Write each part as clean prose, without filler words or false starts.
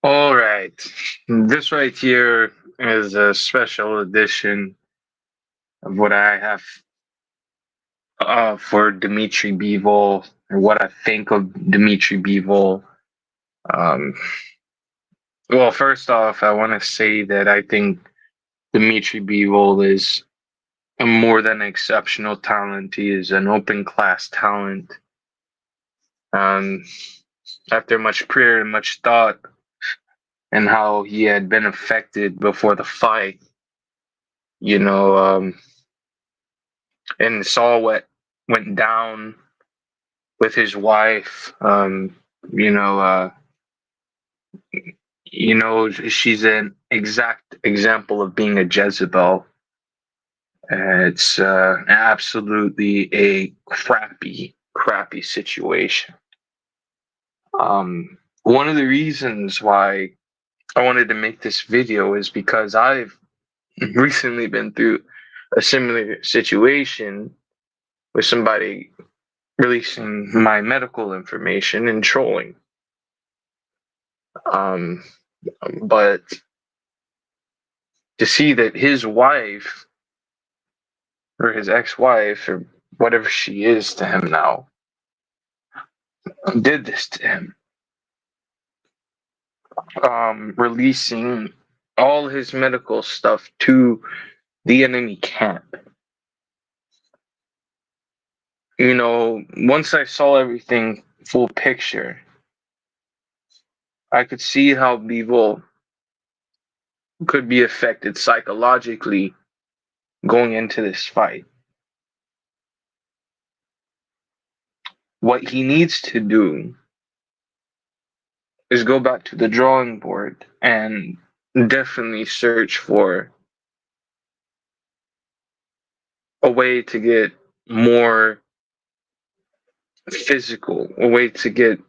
All right. This right here is a special edition of what I have for Dmitry Bivol, or what I think of Dmitry Bivol. Um, well, first off, I want to say that I think Dmitry Bivol is a more than exceptional talent. He is an open class talent. Um, After much prayer and much thought, and how he had been affected before the fight, you know, and saw what went down with his wife. You know, uh, she's an exact example of being a Jezebel. It's absolutely a crappy situation. One of the reasons why I wanted to make this video is because I've recently been through a similar situation with somebody releasing my medical information and trolling. Um, but to see that his wife or his ex-wife or whatever she is to him now did this to him, releasing all his medical stuff to the enemy camp. Once I saw everything full picture, I could see how Bivol could be affected psychologically going into this fight. What he needs to do is go back to the drawing board and definitely search for a way to get more physical, a way to get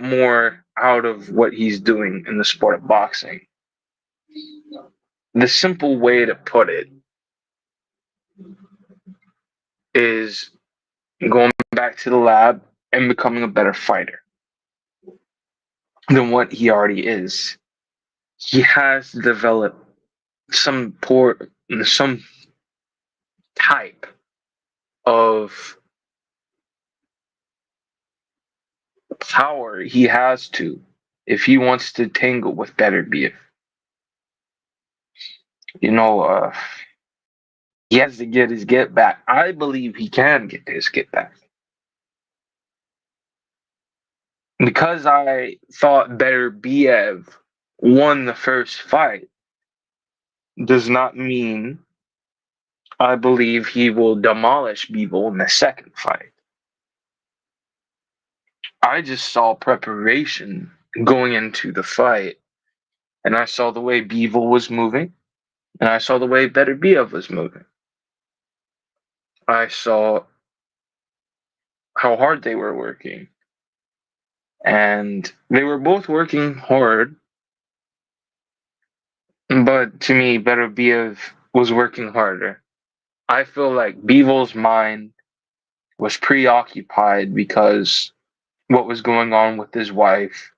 more out of what he's doing in the sport of boxing. The simple way to put it is going back to the lab and becoming a better fighter than what he already is. He has developed some type of power he has to if he wants to tangle with better beef. You know, uh, he has to get his get back. I believe he can get his get back. Because I thought Better Biev won the first fight does not mean I believe he will demolish Bivol in the second fight. I just saw preparation going into the fight, and I saw the way Bivol was moving, and I saw the way Better Biev was moving. I saw how hard they were working. And they were both working hard, but to me, Beterbiev was working harder. I feel like Bivol's mind was preoccupied because what was going on with his wife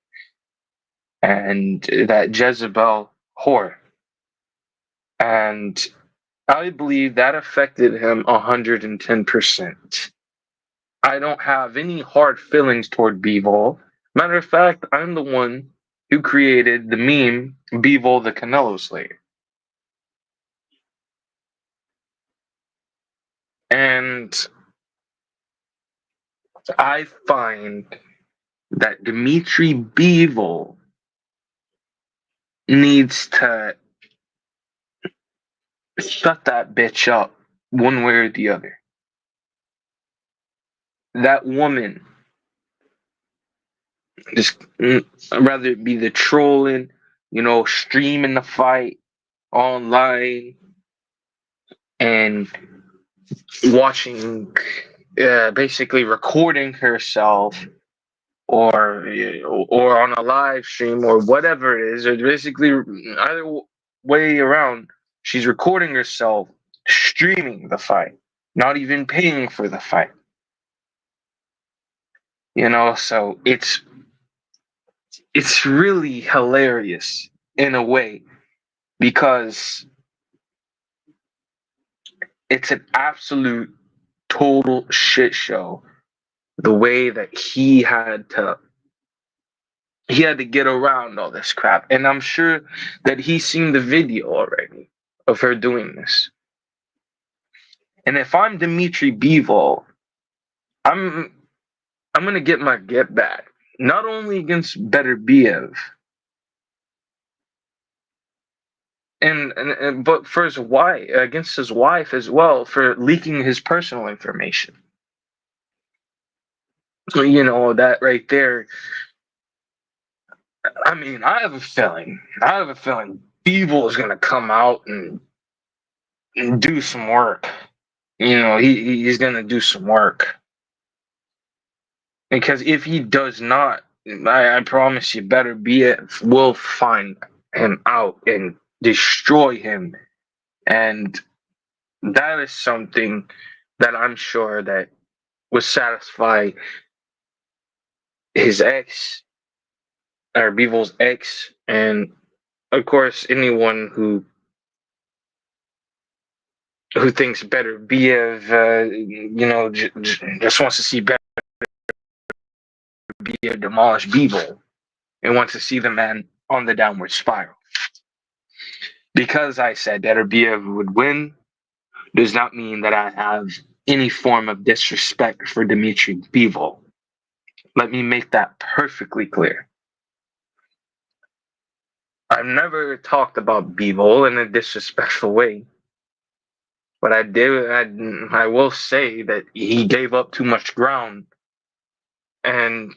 and that Jezebel whore. And I believe that affected him 110%. I don't have any hard feelings toward Bivol. Matter of fact, I'm the one who created the meme Bivol the Canelo Slayer. And I find that Dmitry Bivol needs to shut that bitch up one way or the other. That woman, just rather it be the trolling, streaming the fight online and watching, basically recording herself or on a live stream or whatever it is, or basically either way around, she's recording herself streaming the fight, not even paying for the fight. So it's really hilarious in a way because it's an absolute total shit show the way that he had to get around all this crap. And I'm sure that he's seen the video already of her doing this. And if I'm Dmitry Bivol, I'm I'm gonna get my get back. Not only against Beterbiev, and but for his wife, against his wife as well, for leaking his personal information. That right there. I mean, I have a feeling Bivol is gonna come out and do some work. He's gonna do some work. Because if he does not, I promise you, Beterbiev will find him out and destroy him. And that is something that I'm sure that would satisfy his ex, or Bivol's ex, and of course anyone who thinks Beterbiev, just wants to see Beterbiev demolish Bivol and wants to see the man on the downward spiral. Because I said Beterbiev would win does not mean that I have any form of disrespect for Dmitry Bivol. Let me make that perfectly clear. I've never talked about Bivol in a disrespectful way, but I will say that he gave up too much ground, and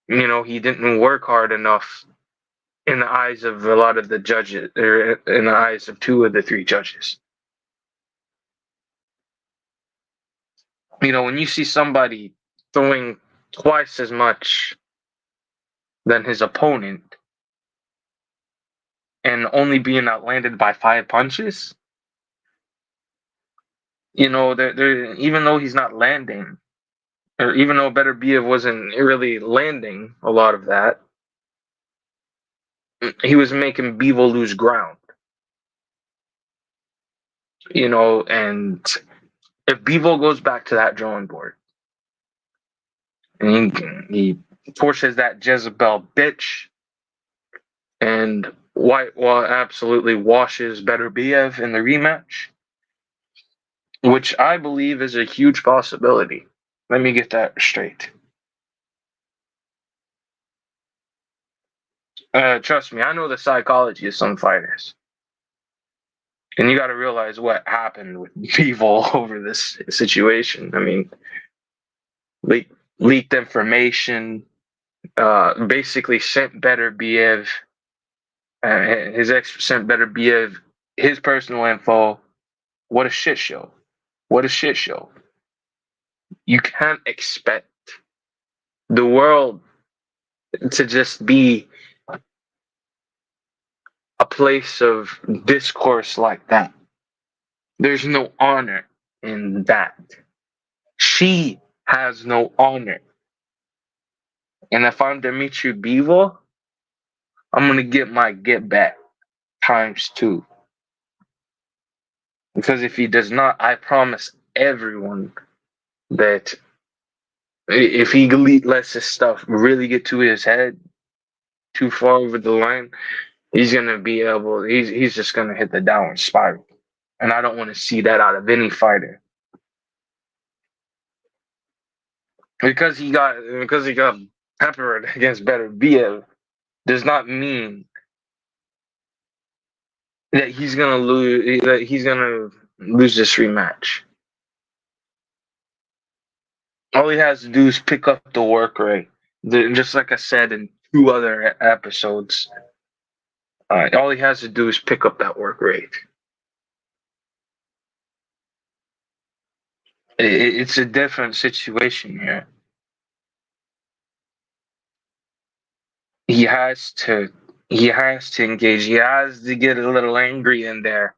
he didn't work hard enough in the eyes of a lot of the judges, or in the eyes of two of the three judges. When you see somebody throwing twice as much than his opponent and only being outlanded by 5 punches, even though he's not landing, or even though Beterbiev wasn't really landing a lot of that, he was making Bivol lose ground. And if Bivol goes back to that drawing board and he forces that Jezebel bitch and absolutely washes Beterbiev in the rematch, which I believe is a huge possibility. Let me get that straight. Trust me, I know the psychology of some fighters. And you got to realize what happened with Bivol over this situation. I mean, leaked information, basically sent Beterbiev, his ex sent Beterbiev his personal info. What a shit show. What a shit show. You can't expect the world to just be a place of discourse like that. There's no honor in that. She has no honor. And if I'm Dmitry Bivol, I'm gonna get my get back times two. Because if he does not, I promise everyone that if he lets his stuff really get to his head too far over the line, he's gonna be able. He's just gonna hit the downward spiral, and I don't want to see that out of any fighter. Because he got peppered against Beterbiev does not mean that he's gonna lose. That he's gonna lose this rematch. All he has to do is pick up the work rate. Just like I said in two other episodes, all he has to do is pick up that work rate. It's a different situation here. He has to. He has to engage. He has to get a little angry in there,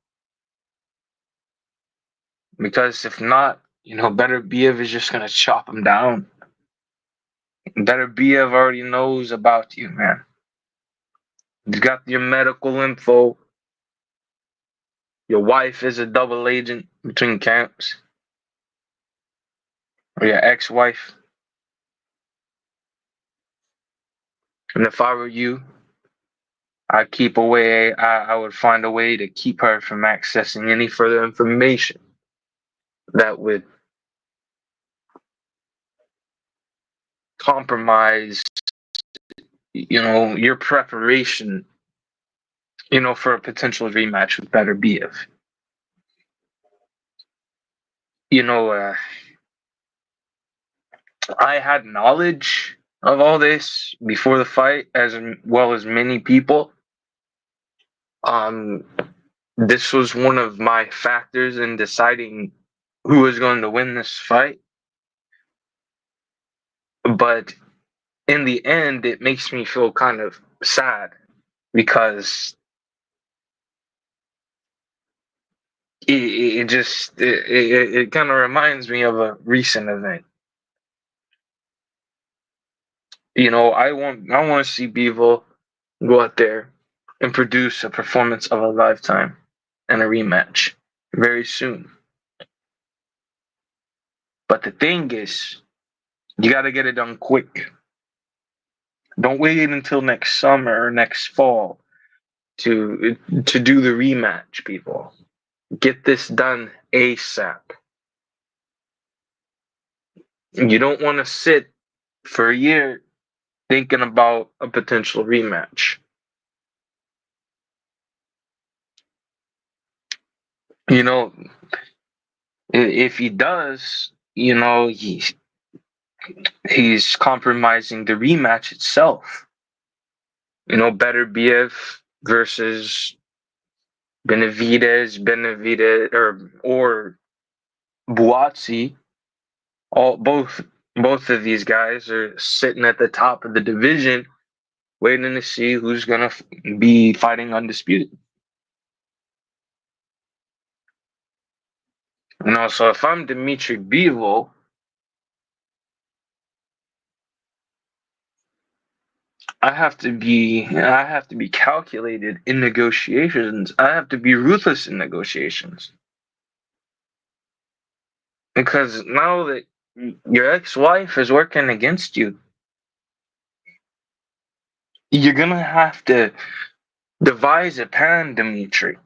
because if not, Beterbiev is just gonna chop him down. Beterbiev already knows about you, man. He's got your medical info. Your wife is a double agent between camps. Or your ex-wife. And if I were you, I'd keep away. I would find a way to keep her from accessing any further information that would compromise, your preparation, for a potential rematch with Beterbiev. You know, I had knowledge of all this before the fight, as well as many people. Um, this was one of my factors in deciding who was going to win this fight. But in the end, it makes me feel kind of sad because it kind of reminds me of a recent event. I want to see Bivol go out there and produce a performance of a lifetime and a rematch very soon. But the thing is, you got to get it done quick. Don't wait until next summer or next fall to do the rematch, people. Get this done ASAP. You don't want to sit for a year thinking about a potential rematch. You know, if he does, he's compromising the rematch itself. Beterbiev versus Benavidez, or Buatsi. Both of these guys are sitting at the top of the division, waiting to see who's gonna be fighting undisputed. So if I'm Dmitry Bivol, I have to be calculated in negotiations. I have to be ruthless in negotiations. Because now that your ex-wife is working against you, you're gonna have to devise a plan, Dmitry.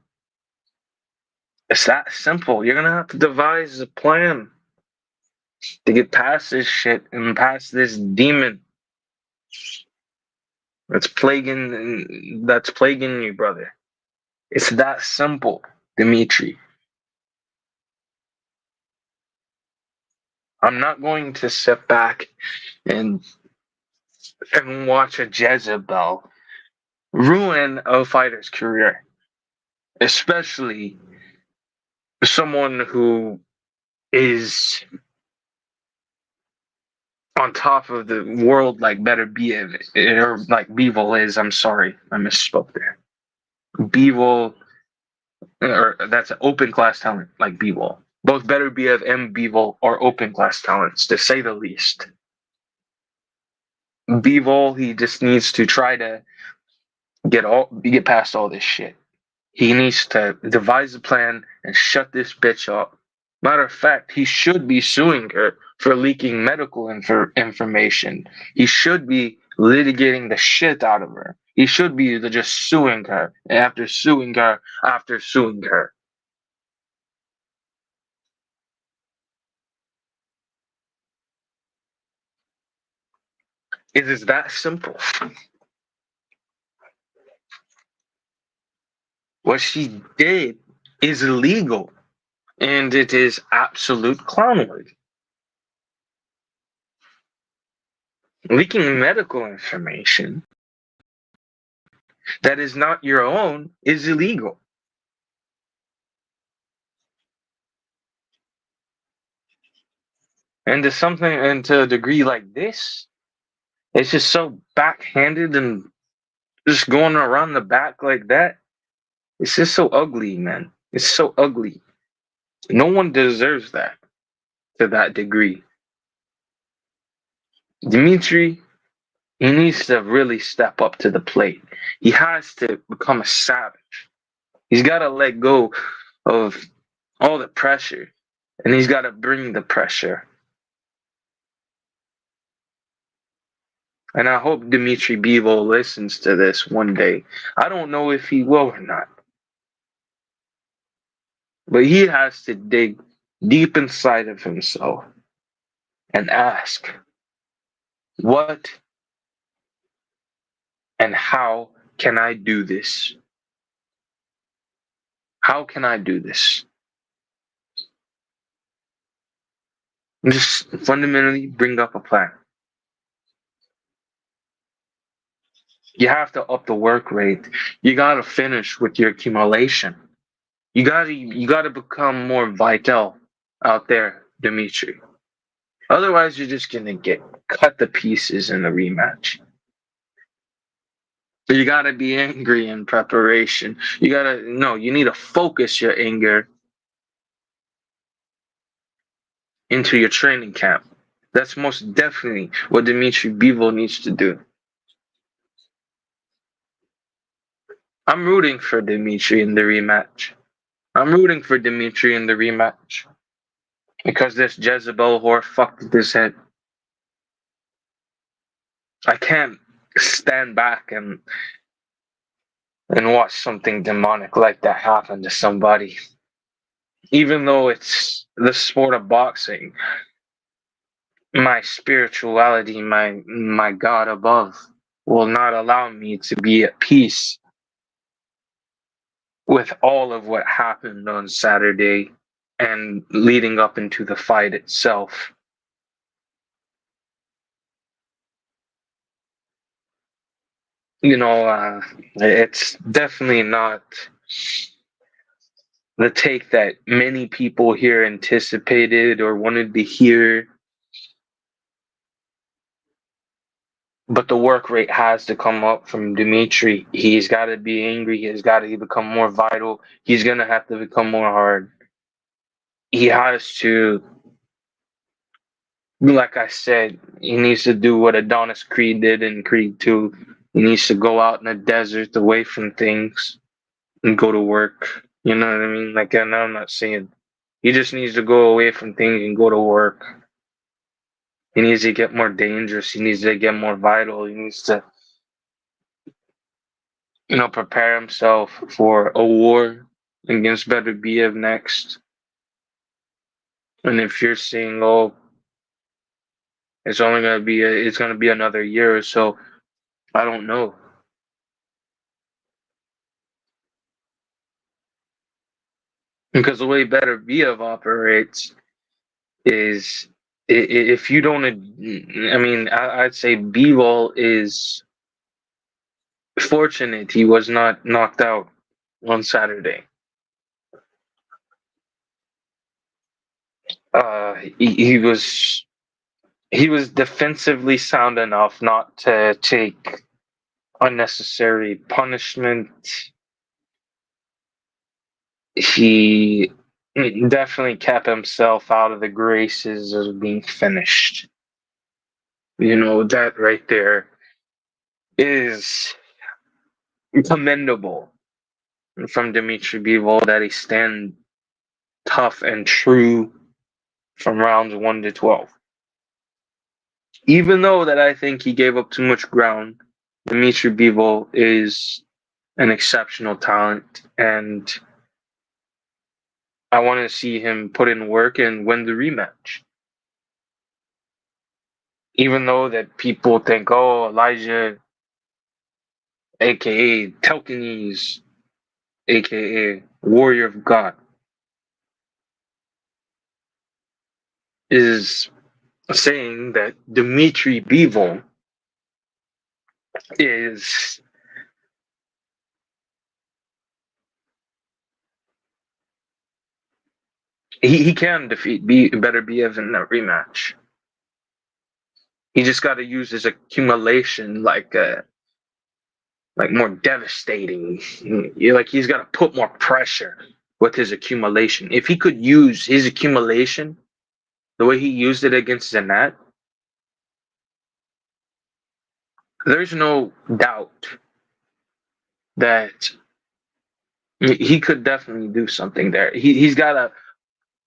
It's that simple. You're gonna have to devise a plan to get past this shit and past this demon that's plaguing you, brother. It's that simple, Dmitry. I'm not going to sit back and watch a Jezebel ruin a fighter's career, especially someone who is on top of the world like Beterbiev, or like Bivol is. I'm sorry, I misspoke there. Bivol, or that's an open class talent like Bivol. Both Beterbiev and Bivol are open class talents, to say the least. Bivol, he just needs to try to get past all this shit. He needs to devise a plan and shut this bitch up. Matter of fact, he should be suing her for leaking medical information. He should be litigating the shit out of her. He should be just suing her after suing her after suing her. It is that simple. What she did is illegal, and it is absolute clownery. Leaking medical information that is not your own is illegal. And to a degree like this, it's just so backhanded and just going around the back like that. It's just so ugly, man. It's so ugly. No one deserves that to that degree. Dmitry, he needs to really step up to the plate. He has to become a savage. He's got to let go of all the pressure, and he's got to bring the pressure. And I hope Dmitry Bivol listens to this one day. I don't know if he will or not, but he has to dig deep inside of himself and ask, what and how can I do this? How can I do this? Just fundamentally bring up a plan. You have to up the work rate. You gotta finish with your accumulation. You gotta become more vital out there, Dimitri. Otherwise, you're just gonna get cut to pieces in the rematch. You gotta be angry in preparation. You gotta no. You need to focus your anger into your training camp. That's most definitely what Dmitry Bivol needs to do. I'm rooting for Dmitry in the rematch. I'm rooting for Dmitry in the rematch because this Jezebel whore fucked with his head. I can't stand back and watch something demonic like that happen to somebody. Even though it's the sport of boxing, my spirituality, my God above, will not allow me to be at peace with all of what happened on Saturday and leading up into the fight itself. It's definitely not the take that many people here anticipated or wanted to hear. But the work rate has to come up from Dimitri. He's got to be angry. He's got to become more vital. He's going to have to become more hard. He has to, like I said, he needs to do what Adonis Creed did in Creed 2. He needs to go out in the desert away from things and go to work. You know what I mean? Like, and I'm not saying he just needs to go away from things and go to work. He needs to get more dangerous. He needs to get more vital. He needs to, prepare himself for a war against Beterbiev next. And if you're saying, oh, it's gonna be another year or so, I don't know. Because the way Beterbiev operates is if you don't, I mean, I'd say Bivol is fortunate he was not knocked out on Saturday. He was defensively sound enough not to take unnecessary punishment. He definitely kept himself out of the graces of being finished. That right there is commendable from Dmitry Bivol that he stand tough and true from rounds 1 to 12. Even though that I think he gave up too much ground, Dmitry Bivol is an exceptional talent, and I want to see him put in work and win the rematch. Even though that people think, oh, Elijah, aka Telkinese, aka Warrior of God, is saying that Dmitry Bivol is he can defeat Beterbiev in that rematch. He just got to use his accumulation like more devastating. Like he's got to put more pressure with his accumulation. If he could use his accumulation the way he used it against Zanat, there's no doubt that he could definitely do something there. He's gotta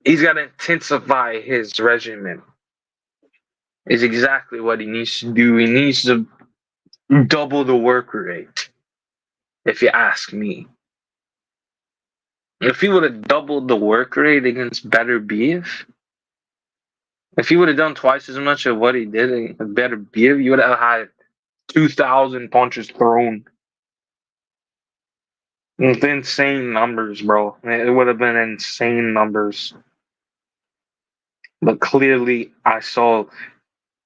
intensify his regimen. Is exactly what he needs to do. He needs to double the work rate, if you ask me. If he would have doubled the work rate against Better Beef, if he would have done twice as much of what he did against Better Beef, you would have had 2,000 punches thrown. It's insane numbers, bro. It would have been insane numbers. But clearly, I saw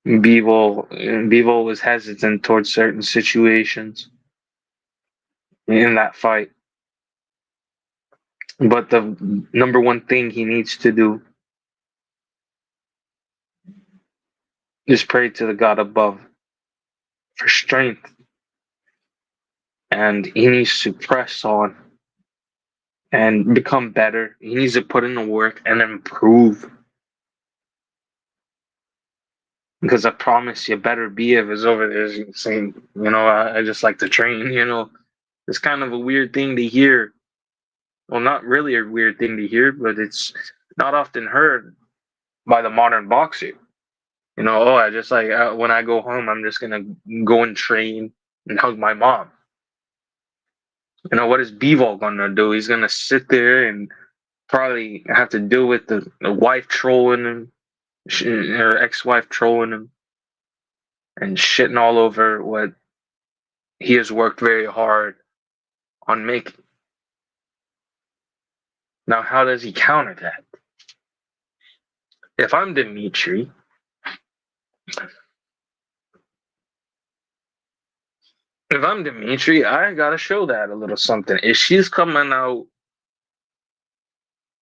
Bivol was hesitant towards certain situations in that fight. But the number one thing he needs to do is pray to the God above for strength. And he needs to press on and become better. He needs to put in the work and improve. Because I promise you, Better Biev is over there saying, I just like to train. It's kind of a weird thing to hear. Well, not really a weird thing to hear, but it's not often heard by the modern boxer. I just like when I go home, I'm just gonna go and train and hug my mom. What is Bivol gonna do? He's gonna sit there and probably have to deal with the wife trolling him, her ex-wife trolling him, and shitting all over what he has worked very hard on making. Now, how does he counter that? If I'm Dmitry, I gotta show that a little something. If she's coming out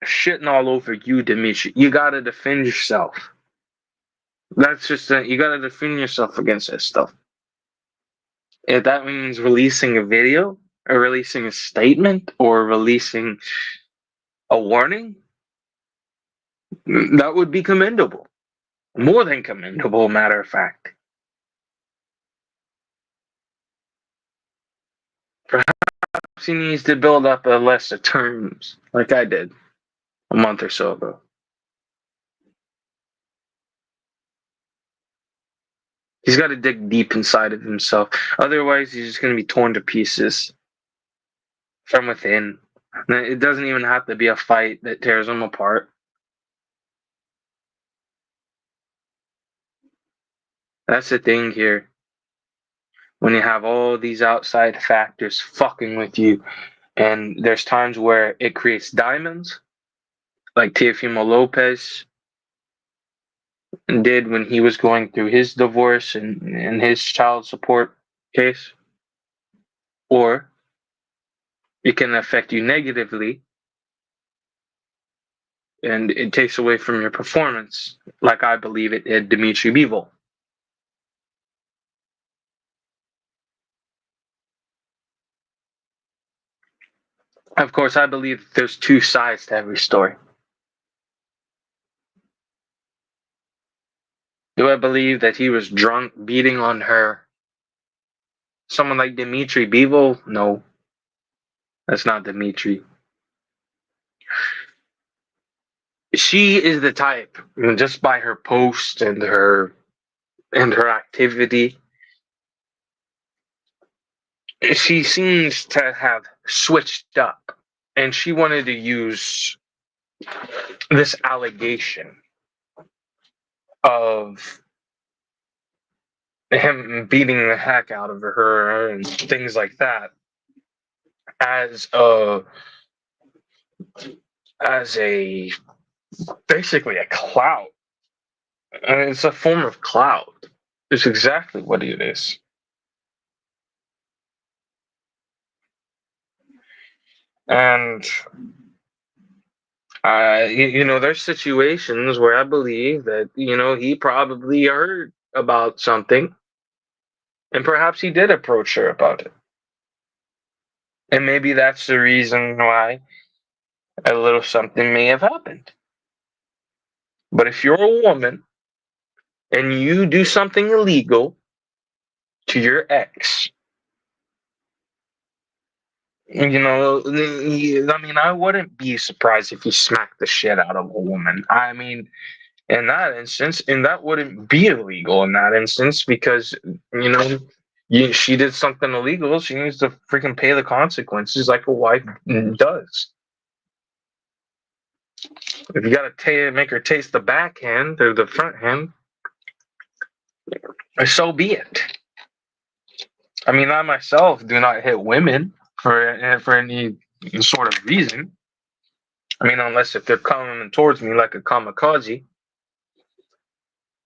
shitting all over you, Dmitry, you gotta defend yourself. That's just you gotta defend yourself against that stuff. If that means releasing a video, or releasing a statement, or releasing a warning, that would be commendable. More than commendable, matter of fact. Perhaps he needs to build up a list of terms, like I did a month or so ago. He's got to dig deep inside of himself. Otherwise, he's just going to be torn to pieces from within. It doesn't even have to be a fight that tears him apart. That's the thing here. When you have all these outside factors fucking with you, and there's times where it creates diamonds, like Teofimo Lopez did when he was going through his divorce and his child support case, or it can affect you negatively and it takes away from your performance, like I believe it did Dmitry Bivol. Of course, I believe there's two sides to every story. Do I believe that he was drunk beating on her? Someone like Dmitry Bivol? No, that's not Dmitry. She is the type, just by her post and her activity. She seems to have switched up, and she wanted to use this allegation of him beating the heck out of her and things like that as a basically a clout. And it's a form of clout. It's exactly what it is. And there's situations where I believe that he probably heard about something, and perhaps he did approach her about it. And maybe that's the reason why a little something may have happened. But if you're a woman and you do something illegal, to your ex, I mean, I wouldn't be surprised if you smacked the shit out of a woman. I mean, in that instance, and that wouldn't be illegal in that instance because, she did something illegal. She needs to freaking pay the consequences like a wife does. If you gotta make her taste the backhand or the front hand, so be it. I mean, I myself do not hit women for any sort of reason. I mean, unless if they're coming towards me like a kamikaze,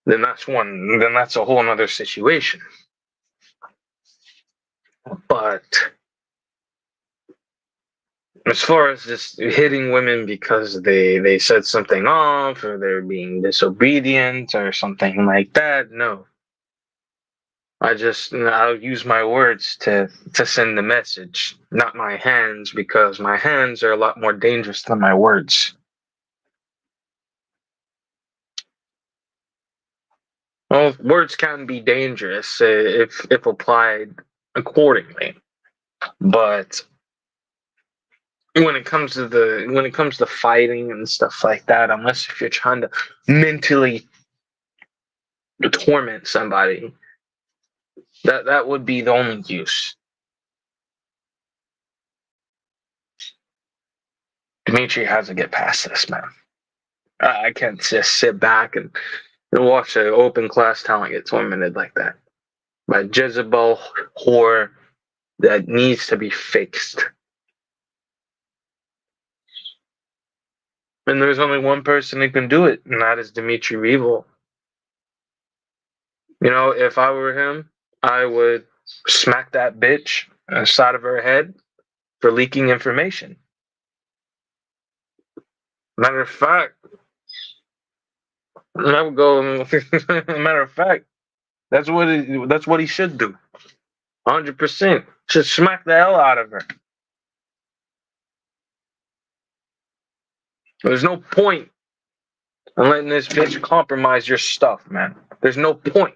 then that's a whole other situation. But as far as just hitting women because they said something off or they're being disobedient or something like that, no. I'll use my words to send the message, not my hands, because my hands are a lot more dangerous than my words. Well, words can be dangerous if applied accordingly, but when it comes to fighting and stuff like that, unless if you're trying to mentally torment somebody, that would be the only use. Dmitry has to get past this, man. I can't just sit back and watch an open class talent get tormented like that by Jezebel whore that needs to be fixed. And there's only one person who can do it, and that is Dmitry Bivol. If I were him, I would smack that bitch on the side of her head for leaking information. Matter of fact, I would go. Matter of fact, that's what he should do. 100%. Should smack the hell out of her. There's no point in letting this bitch compromise your stuff, man. There's no point.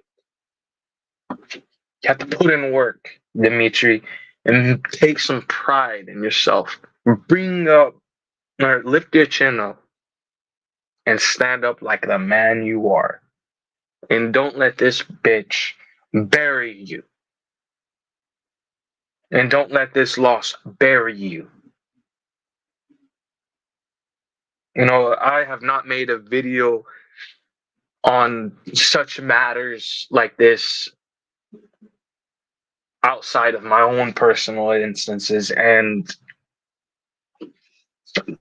You have to put in work, Dmitry, and take some pride in yourself. Bring up or lift your chin up and stand up like the man you are. And don't let this bitch bury you. And don't let this loss bury you. I have not made a video on such matters like this outside of my own personal instances. And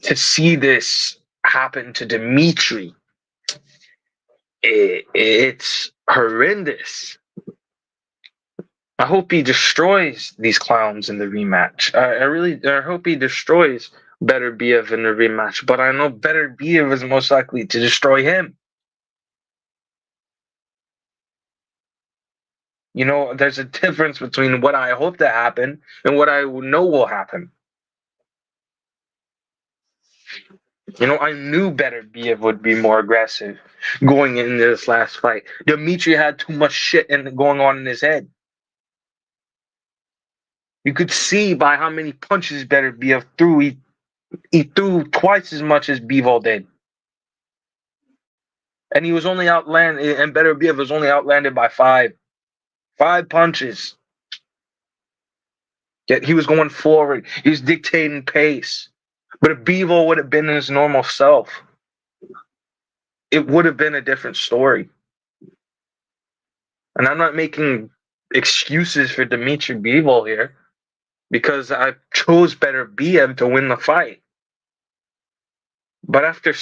to see this happen to Dmitry, it's horrendous. I hope he destroys these clowns in the rematch. I hope he destroys Better Biev in the rematch, but I know Better Biev is most likely to destroy him. There's a difference between what I hope to happen and what I know will happen. I knew Better Biev would be more aggressive going into this last fight. Dmitry had too much shit going on in his head. You could see by how many punches Better Biev threw. He threw twice as much as Bivol did. And he was only outlanded, and Better Biev was only outlanded by 5. 5 punches. Yet he was going forward. He was dictating pace. But if Bivol would have been his normal self, it would have been a different story. And I'm not making excuses for Dmitry Bivol here because I chose Better Biev to win the fight. But after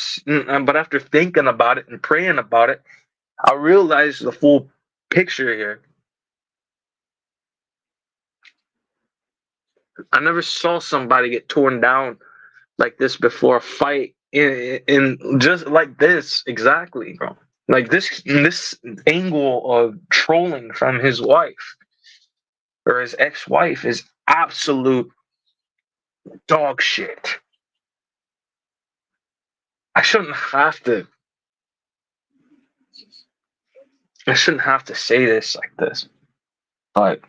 thinking about it and praying about it, I realized the full picture here. I never saw somebody get torn down like this before a fight in just like this exactly, bro. Like this angle of trolling from his wife or his ex-wife is absolute dog shit. I shouldn't have to say this like this. but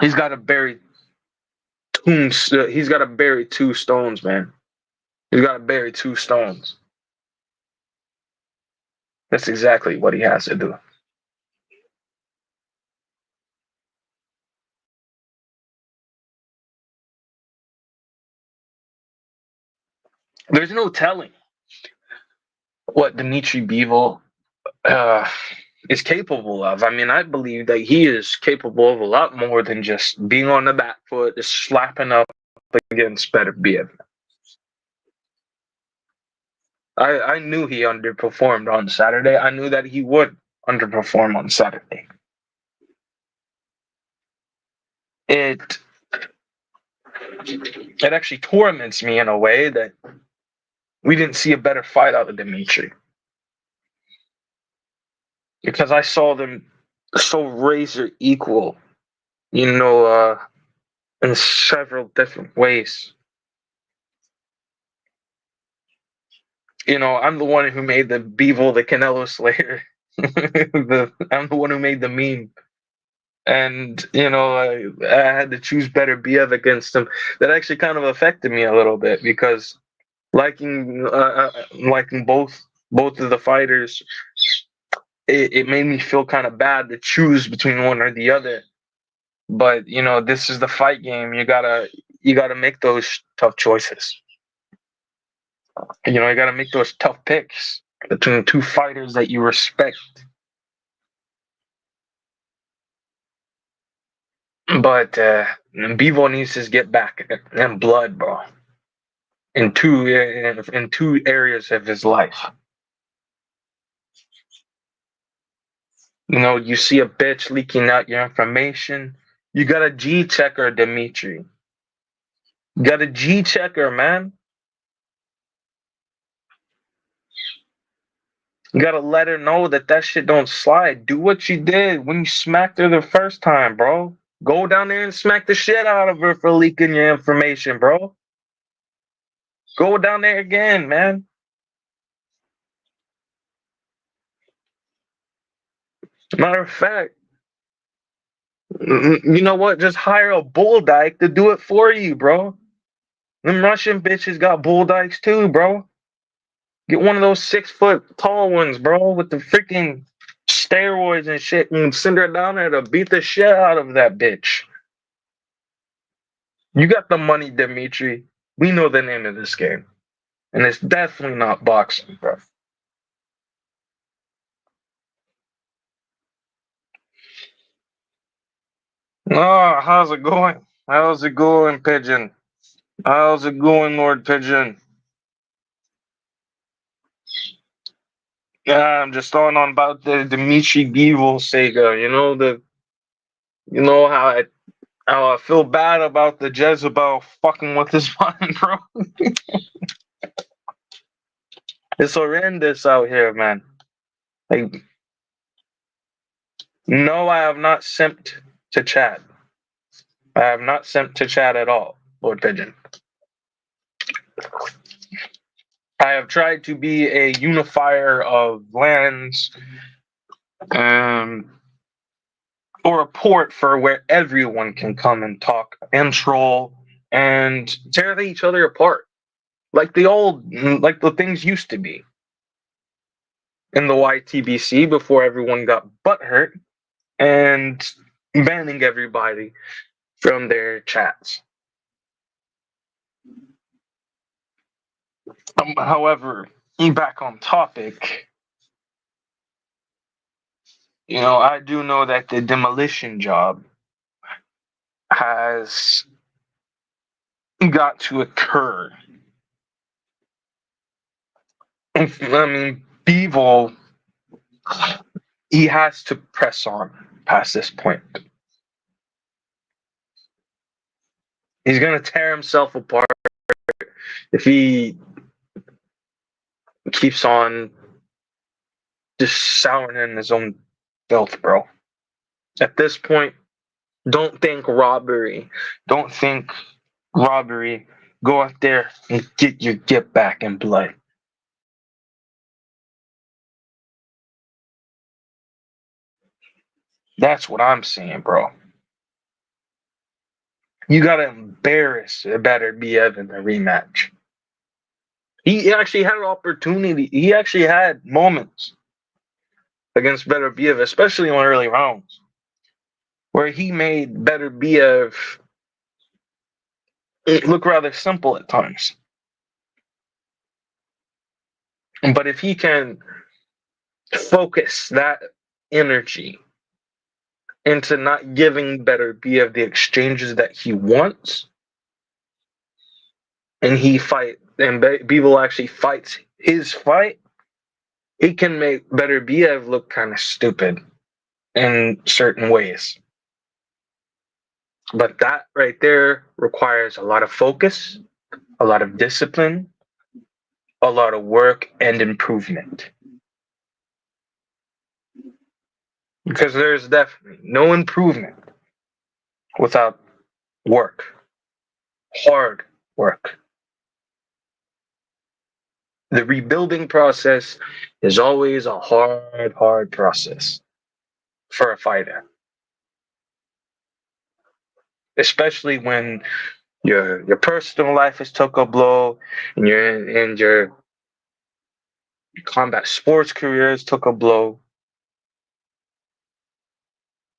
he's got to bury he's got to bury 2 stones, man. He's got to bury 2 stones. That's exactly what he has to do. There's no telling what Dmitry Bivol uh, is capable of. I mean, I believe that he is capable of a lot more than just being on the back foot, just slapping up against better Biev. I knew he underperformed on Saturday. I knew that he would underperform on Saturday. It it actually torments me in a way that we didn't see a better fight out of Dmitry, because I saw them so razor equal, in several different ways. I'm the one who made the Bivol the Canelo Slayer. I'm the one who made the meme. And, I had to choose better Biev against him. That actually kind of affected me a little bit, because liking both of the fighters, it made me feel kind of bad to choose between one or the other. But, this is the fight game. You gotta make those tough choices. You gotta make those tough picks between 2 fighters that you respect. But Bivol needs to get back in blood, bro. In two areas of his life. You see a bitch leaking out your information. You got a G checker, Dmitry. You got a G checker, man. You gotta let her know that shit don't slide. Do what you did when you smacked her the first time, bro. Go down there and smack the shit out of her for leaking your information, bro. Go down there again, man. Matter of fact, you know what? Just hire a bull dyke to do it for you, bro. Them Russian bitches got bull dykes too, bro. Get one of those 6 foot tall ones, bro, with the freaking steroids and shit, and send her down there to beat the shit out of that bitch. You got the money, Dmitry. We know the name of this game. And it's definitely not boxing, bro. Oh, how's it going? How's it going, Pigeon? How's it going, Lord Pigeon? Yeah, I'm just on about the Dmitry Bivol Sega. How I feel bad about the Jezebel fucking with his mind, bro. It's horrendous out here, man. Like, no, I have not simped to chat. I have not simped to chat at all, Lord Pigeon. I have tried to be a unifier of lands, um, or a port for where everyone can come and talk and troll and tear each other apart, like the things used to be in the YTBC before everyone got butthurt and banning everybody from their chats. However, back on topic, I do know that the demolition job has got to occur. I mean, Bivol, he has to press on past this point. He's gonna tear himself apart if he keeps on just souring in his own filth, bro. At this point, don't think robbery. Don't think robbery. Go out there and get your get back in blood. That's what I'm saying, bro. You gotta embarrass Better Biev in the rematch. He actually had an opportunity. He actually had moments against Better Biev, especially in early rounds, where he made Better Biev look rather simple at times. But if he can focus that energy into not giving Better Biev the exchanges that he wants, and Bivol actually fights his fight, he can make Better Biev look kind of stupid in certain ways. But that right there requires a lot of focus, a lot of discipline, a lot of work and improvement. Because there's definitely no improvement without work, hard work. The rebuilding process is always a hard process for a fighter, especially when your personal life has took a blow and your combat sports careers took a blow.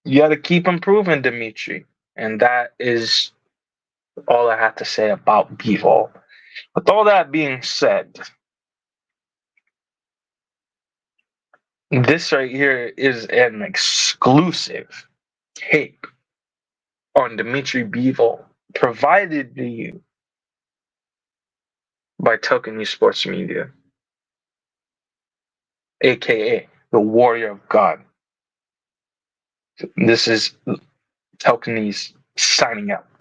You got to keep improving, Dmitry, and that is all I have to say about Bivol. With all that being said, this right here is an exclusive tape on Dmitry Bivol provided to you by Token Sports Media, aka the Warrior of God. This is Telkines signing out.